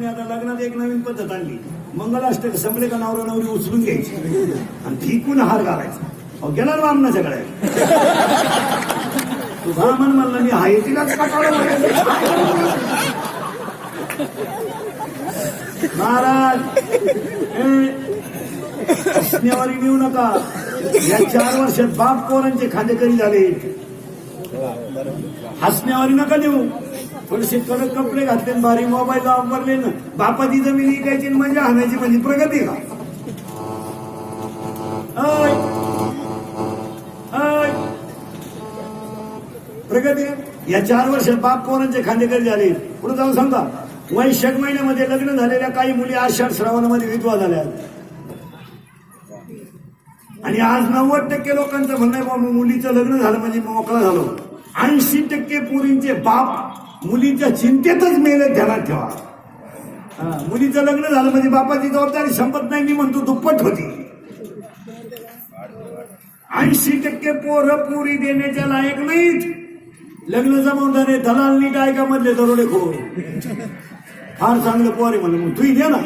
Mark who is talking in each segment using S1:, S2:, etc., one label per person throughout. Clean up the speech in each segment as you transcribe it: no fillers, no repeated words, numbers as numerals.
S1: बायकोने आता लग्नात एक नवीन पद्धत आणली. मंगलाष्टक संपले का नवरा नवरी उचलून घ्यायची आणि फिकून हार घालायचा. अहो गेला ना बामणाच्या गळ्यात. तू ब्राह्मण म्हणला मी हाय तिलाच पटावलं. महाराज हसण्यावारी नेऊ नका. या 4 वर्षात बाप पोरांचे खांदेकरी झाले. हसण्यावारी नका देऊ. थोडेसे कडक कपडे घातले, भारी मोबाईल वापरले ना, बापाची जमीन विकायची म्हणजे आणायची म्हणजे प्रगती का? प्रगती. या 4 वर्षात बाप पोरांचे खांदेकरी झाले. पुढे जाऊन सांगा, वैशाख महिन्यामध्ये लग्न झालेल्या काही मुली आषाढ श्रावणामध्ये विधवा झाल्या. आणि आज 90% लोकांचं म्हणणं आहे बाबा मुलीचं लग्न झालं म्हणजे मोकळा झालो. 80% पोरींचे बाप मुलीच्या चिंतेतच मेले. ध्यानात ठेवा. मुलीचं लग्न झालं म्हणजे बापाची जबाबदारी संपत नाही. मी म्हणतो दुप्पट होती. 80% पोरं पुरी देण्याच्या लायक नाहीत. लग्न जबाबदारी दलाल नीट ऐका मधले दरोडेखोर. फार चांगलं पोर आहे म्हणलं मग तू दे ना.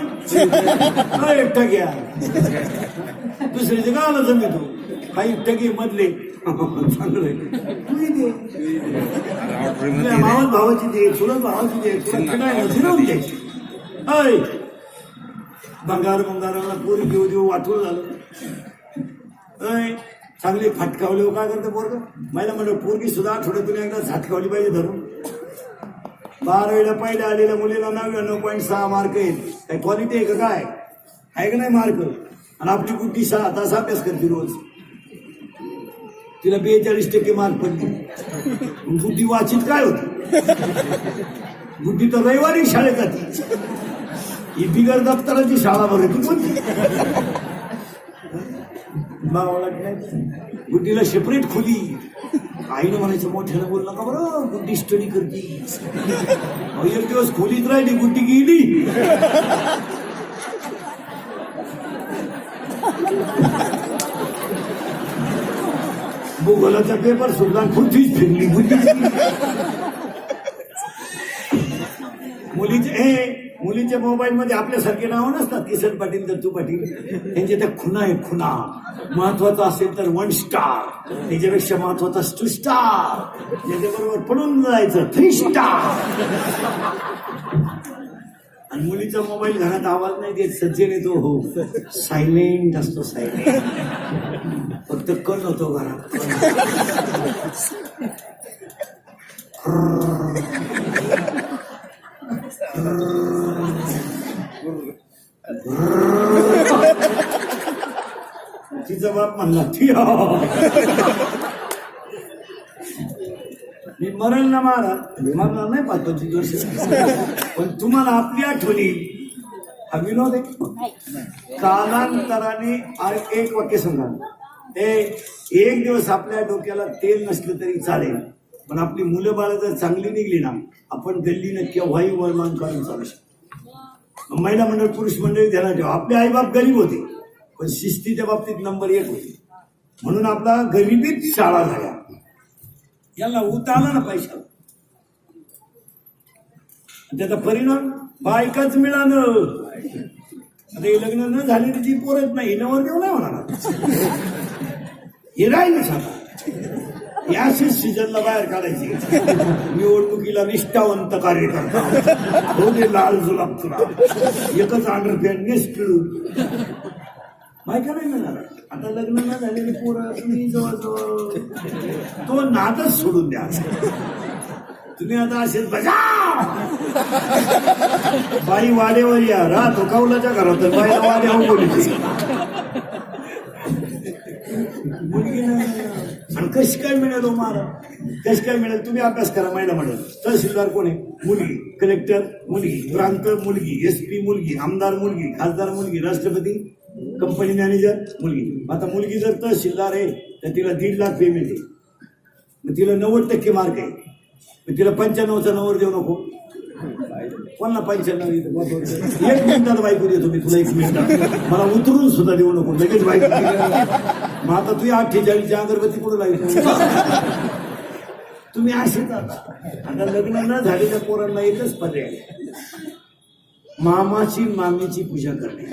S1: एकटा घ्या दुसऱ्याचे का आलं जमी तू काही टके मधले चांगलं तू दे. मावस भावाची दे, चुलत भावाची दे, फिरवून द्यायची. अय बंगार बंगाराला पोरी देऊ देऊ वाटून झालं. अय चांगली फटकावले काय करते पोरग. मला म्हणलं पोरगी सुद्धा आठवड्यातून एकदा झटकावली पाहिजे धरून. 12वीला पहिल्या आलेल्या मुलीला 99.6 मार्क आहेत. काय क्वालिटी आहे का काय आहे का नाही मार्क. आणि आपली गुड्डी 6 तास अभ्यास करते रोज. तिला 42% मार्क पडले. गुड्डी वाचित काय होती. गुड्डी तर रविवारी शाळेत जाते. ही बिगर दप्तराची शाळा भरते तू कोणती. गुड्डीला सेपरेट खोली. आईनं म्हणायचं मोठ्यानं बोल नका बरं गुड्डी स्टडी करते. एक दिवस खोलीत राहिली गुड्डी गेली. भूगोलाचा पेपर सुटला खुर्चीच फिरली गुड्डी. मुलीच्या मोबाईल मध्ये आपल्यासारखे नाव नसतात. किसन पाटील, दत्तू पाटील. त्यांच्या त्या खुणा आहे खुणा. महत्वाचं असेल तर 1 स्टार, त्याच्यापेक्षा महत्वाचा 2 स्टार, त्याच्याबरोबर पडून जायचं 3 स्टार. आणि मुलीचा मोबाईल घरात आवाज नाही देत. सज्जन येतो हो सायलेंट असतो. सायलेंट फक्त कण होतो घरात. तिचा बाप म्हणला मी मरण ना मारा मरणार नाही 5-25 वर्ष. पण तुम्हाला आपली आठवणी हा विनोद आहे. कालांतराने एक वाक्य सांगा. एक दिवस आपल्या डोक्याला तेल नसलं तरी चालेल, पण आपली मुलं बाळ जर चांगली निघली ना आपण गल्लीनं केव्हाही वरमान काढून चालू शकतो. महिला मंडळ पुरुष मंडळी ध्यानात ठेवा. आपले आईबाप गरीब होते पण शिस्तीच्या बाबतीत नंबर 1 होते. म्हणून आपला गरिबीत शाळा झाल्या. याला उत आला ना पैसा. त्याचा परिणाम बायकाच मिळालं. आता हे लग्न न झालेली जी पोरच नाही नवर देऊ नाही होणार. हे राहीलच आता. याशीच सीजनला बाहेर काढायची. निवडणुकीला निष्ठावंत कार्यकर्ता हो दे लाल जुलाब तुला. एकच अंडरपॅन्ट नेस पिळू बायका नाही मिळणार. आता लग्न न झालेली पोरं तुम्ही जवळजवळ तो नादच सोडून द्या. तुम्ही आता असेच बजा बाई वाड्यावर या राहतो कौलाच्या घरात बाईला वाड्यावर बोलते. मुलगी आणि कशी काय मिळेल मारा. कशी काय मिळेल. तुम्ही अभ्यास करा. महिला मंडळ तहसीलदार कोण आहे मुलगी, कलेक्टर मुलगी, प्रांत मुलगी, SP मुलगी, आमदार मुलगी, खासदार मुलगी, राष्ट्रपती, कंपनी मॅनेजर मुलगी. आता मुलगी जर तहसीलदार आहे तर तिला 1.5 लाख पेमेंट आहे. मग तिला 90% मार्क आहे. मग तिला 95चा नंबर देऊ नको. कोणाला 95 1 मिनिटात बायको देतो मी तुला. 1 मिनिटात मला उतरून सुद्धा देऊ नको. लगेच बायको. मग आता तुझी 48ची अगरबत्ती कुठं लागली. तुम्ही असेच आता लग्न न झालेल्या पोरांना एकच पर्याय मामाची मामीची पूजा करणे.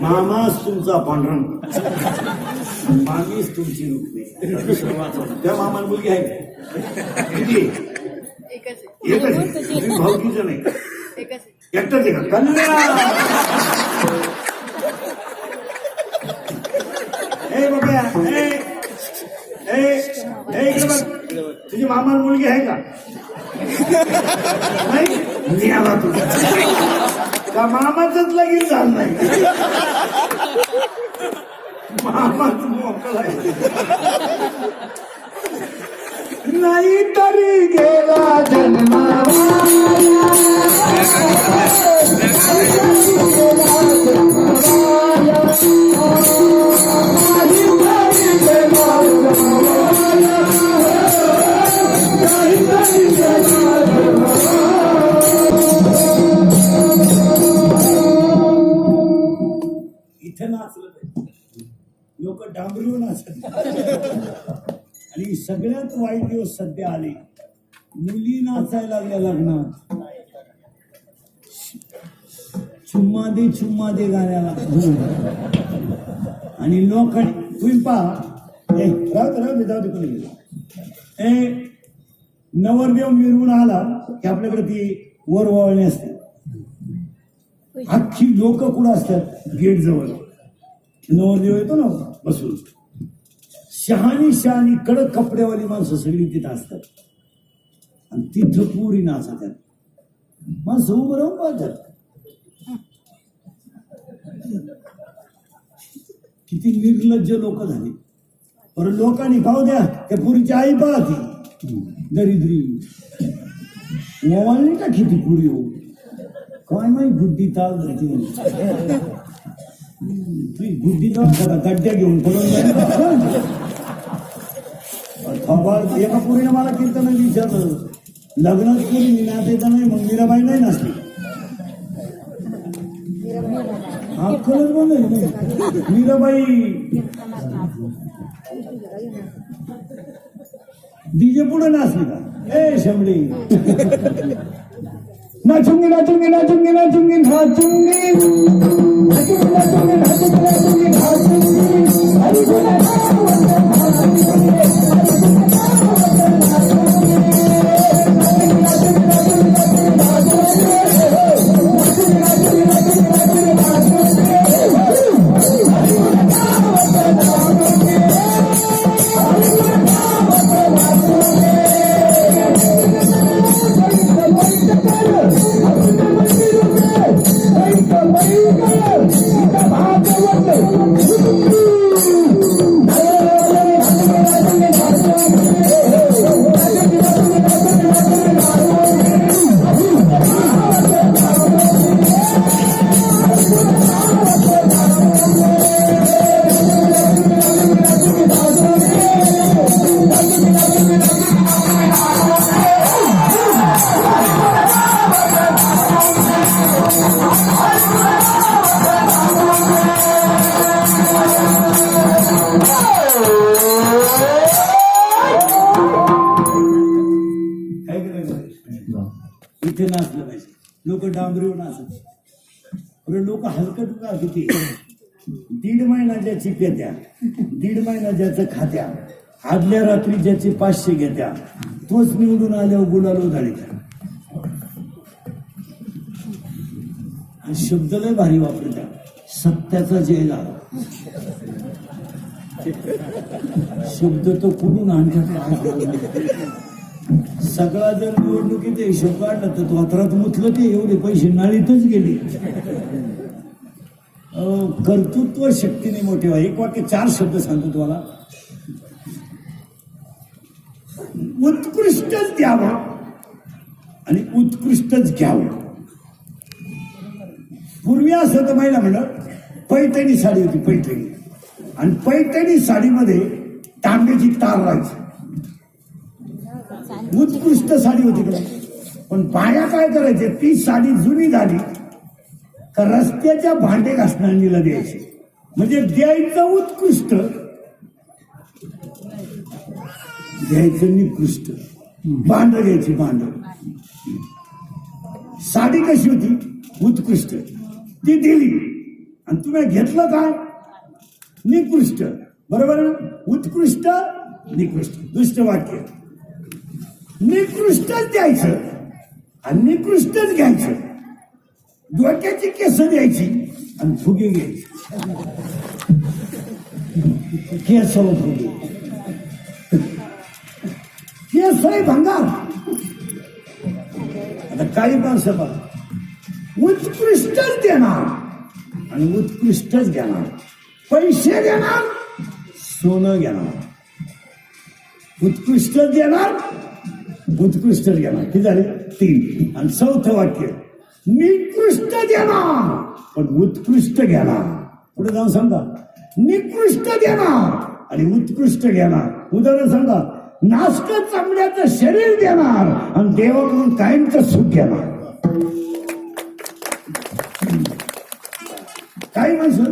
S1: मामाच तुमचा पांढरंग, मामीच तुमची रुक्मिणी. त्या मामाला मुलगी आहे का? किती? एकच आहे. भाऊकीचं नाही, एकटाच आहे का? कन्या. ए बाबा, इकडे बघ, तुझी मामाला मुलगी आहे का? नाही. मी आला तुझा का मामाचंच लगीन झालं नाही? मामाच मोकळा आहे. नाही तरी गेला जन्मावा. इथे नाचलं पाहिजे, लोक डांबरीवर नाचत. आणि सगळ्यात वाईट दिवस सध्या आले, मुली नाचायला लागल्या लग्नात. चुम्मा दे गाण्याला. आणि लोकांनी तुम्ही पहा, राहू दे कोणी गेलं. नवरदेव मिरवून आला की आपल्याकडे ती वर वळणी असते. अख्खी लोक कुठं असतात? गेट जवळ. नवरदेव येतो ना बसून, शहाणी कडक कपड्यावाली माणसं सगळी तिथं असतात. आणि तिथं पुरी नाचतात. माणसं उभं राहून पाहतात. किती निर्लज्ज लोक झाली. पर लोकांनी पाहू द्या, त्या पुरीची आई पाहती दरिद्री. मोबाईल का किती पुरी हो, काय माहिती बुद्धी ताल जायची. बुद्धी गड्ड्या घेऊन पडून जाईल. एका पुरीने मला कीर्तन विचारलं, लग्नात पुरी नाचायचं नाही, मग मीराबाई नाही नाचली. अक्कलच बोलले मीराबाई. डीजे पुढे नाचली का? ए शमडी. नाचूंगी नाचूंगी नाचूंगी नाचूंगी नाचूंगी नाचूंगी नाचूंगी इथे नाचलं पाहिजे. लोक डांबरीवर नाचत. लोक हलकट का किती. 1.5 महिना ज्याची पेत्या, 1.5 महिना ज्याचं खात्या, आदल्या रात्री ज्याचे 500 घेत्या, तोच निवडून आल्यावर गुलालो धाडीत्या. शब्द लय भारी वापरत्या. सत्याचा जय झाला. शब्द तो कुठून आणतात. सगळा जर निवडणुकीत हिशोब काढला तर तो अत्रात मुतलं ते एवढे पैसे नाळीतच गेले. कर्तृत्व शक्तीने मोठे व्हा. एक वाक्य 4 शब्द सांगतो तुम्हाला. उत्कृष्टच द्यावा आणि उत्कृष्टच घ्यावं. पूर्वी असं तर महिला म्हणत पैठणी साडी होती, पैठणी. आणि पैठणी साडीमध्ये तांब्याची तार राहायची. उत्कृष्ट साडी होती कडे. पण बाया काय करायचे, ती साडी जुनी झाली का रस्त्याच्या भांडे घासणारीला द्यायची. म्हणजे द्यायचं उत्कृष्ट, द्यायचं निकृष्ट. भांड घ्यायची भांड. साडी कशी होती? उत्कृष्ट. ती दिली आणि तुम्ही घेतलं काय? निकृष्ट. बरोबर ना? उत्कृष्ट निकृष्ट. दुष्ट वाक्य. निकृष्टच द्यायचं आणि निकृष्टच घ्यायचं. डोक्याची केस द्यायची आणि फुगे घ्यायचे. केस फुगे. केस आहे भंगार. आता काही माणसं बघा, उत्कृष्टच देणार आणि उत्कृष्टच घेणार. पैसे घेणार, सोनं घेणार. उत्कृष्ट देणार, उत्कृष्ट घेणार. किती झाले? 3. आणि 4थं वाक्य, निकृष्ट देणार पण उत्कृष्ट घेणार. पुढे जाऊन सांगा, निकृष्ट देणार आणि उत्कृष्ट घेणार. उदाहरण सांगा, नासक चांगल्याचं शरीर देणार आणि देवाकडून कायमचं सुख घेणार. काही माणसं,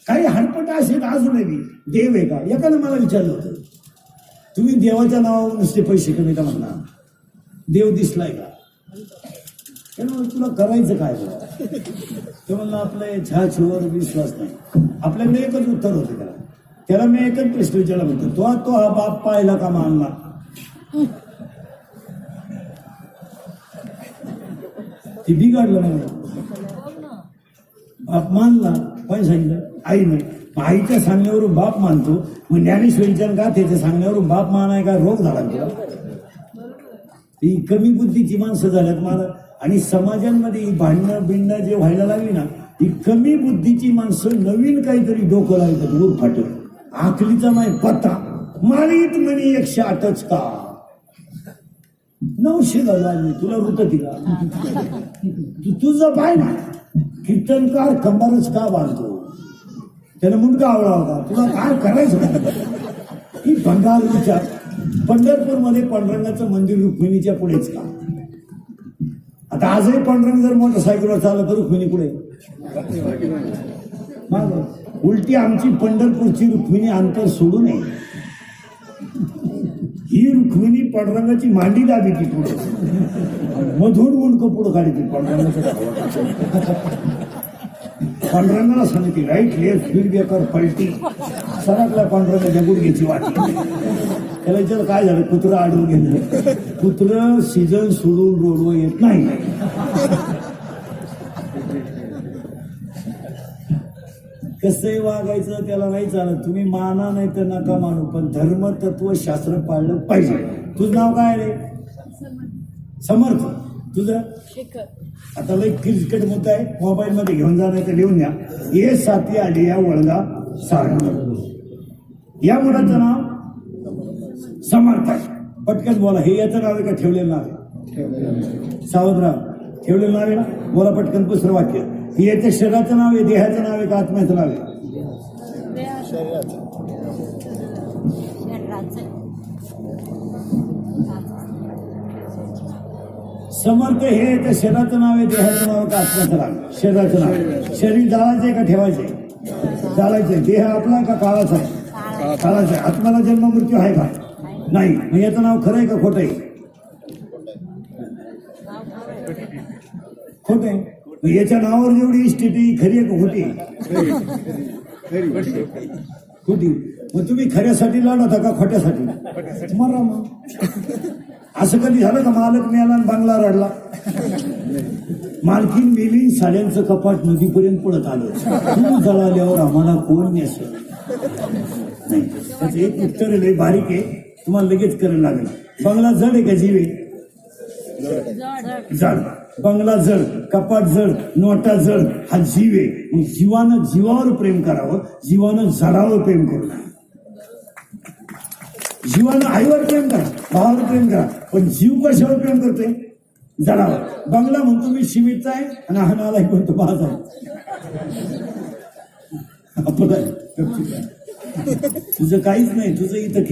S1: काही हडपट असेल अजूनही देव आहे का? एकानं मला विचारलं होतं, तुम्ही देवाच्या नावावर नुसते पैसे कमी का म्हणणार? देव दिसलाय का? त्यामुळे तुला करायचं काय? ते म्हणलं आपल्या छाछवर विश्वास नाही. आपल्याकडे एकच उत्तर होते त्याला. त्याला मी एकच प्रश्न विचारला म्हणतो, तो हा बाप पाहिला का मानला? ती बिघडलं म्हणून बाप मानला. पण सांगितलं आईने. आईच्या सांगण्यावरून बाप मानतो. मग ज्ञानेश्वरीच्या गाथेच्या सांगण्यावरून बाप मानाय का रोग झाला तुला? ही कमी बुद्धीची माणसं झाल्यात मला. आणि समाजांमध्ये भांडणं बिंडणं जे व्हायला लागली ना, ही कमी बुद्धीची माणसं नवीन काहीतरी डोकं लावतात. वर फाटल आखलीचा नाही पत्ता. मारीत म्हणे 108च का? 900 झाला. तुला वृत्त दिला. तुझं पाय ना, कीर्तनकार कंबरच का बांधतो? त्याला मुंडका आवडा होता. तुला काय करायचं? ही भंगार विचार. पंढरपूरमध्ये पांडुरंगाचं मंदिर रुक्मिणीच्या पुढेच का? आता आजही पांडुरंग जर मोटरसायकलवर चाललं तर रुक्मिणी पुढे. उलटी आमची पंढरपूरची रुक्मिणी अंतर सोडू नये. ही रुक्मिणी पांडुरंगाची मांडी दाबी ती पुढे. मधून मुंडकं पुढं काढली पांडुरंगाच्या. पांडुरंगाला सांगितली राईट लेफ्ट फीडबॅकर पलटी. सरकला पांडुरंगाच्या गुडघ्याची वाटी. त्याला विचार काय झालं? कुत्रं आडवून गेलं. कुत्रं सीझन सोडून रोडवर येत नाही. कसंही वागायचं त्याला नाही चालत. तुम्ही माना नाही तर नका मानू, पण धर्म तत्व शास्त्र पाळलं पाहिजे. तुझं नाव काय रे? समर्थ. तुझं? आता लई क्रिकेट मुद्दा आहे, मोबाईल मध्ये घेऊन जाणार तर लिहून द्या. ये साथी आली या वळगा सारखा. या मुलाचं नाव समर्थ आहे. पटकन बोला. हे याचं नाव आहे का ठेवलेलं नाव आहे? सावधराव ठेवलेलं नाव आहे ना? बोला पटकन दुसरं वाक्य. हे याच्या शरीराचं नाव आहे, देहाचं नाव आहे का आत्म्याचं नाव आहे? समर्थ हे याच्या शरीराचं नाव आहे, देहाचं नाव आहे का आत्म्याचं नाव आहे? शरीराचं नाव आहे. शरीर जाळायचंय का ठेवायचंय? जाळायचंय. देह आपला का काळाचा आहे? काळाचा आहे. आत्म्याला जन्म मृत्यू आहे का? नाही. मग याचं नाव खरं आहे का खोटं आहे? खोटं आहे. याच्या नावावर जेवढी इस्टेटी खरी आहे का खोटी? खोटी. मग तुम्ही खऱ्यासाठी लढत का खोट्यासाठी? मरा मग. असं कधी झालं का मालक मिळाला आणि बंगला रडला? मालकीन मेली, साड्यांचं कपाट नदीपर्यंत पडत आलं. तू जळाल्यावर आम्हाला कोण नेसलं? नाही. त्याचं एक उत्तर लय बारीक आहे, तुम्हाला लगेच करायला लागेल. बंगला जड आहे का जीव आहे? जड. बंगला जड, कपाट जड, नोटा जड, हा जीव आहे. मग जीवानं जीवावर प्रेम करावं, जीवानं जडावर प्रेम करू नये. जीवानं आईवर प्रेम करा, भावावर प्रेम करा, पण जीव कशावर प्रेम करतोय? जडावर. बंगला म्हणतो मी शिमितचा आहे आणि हा नालायक म्हणतो माझा आहे. तुझं काहीच नाही. तुझं इथं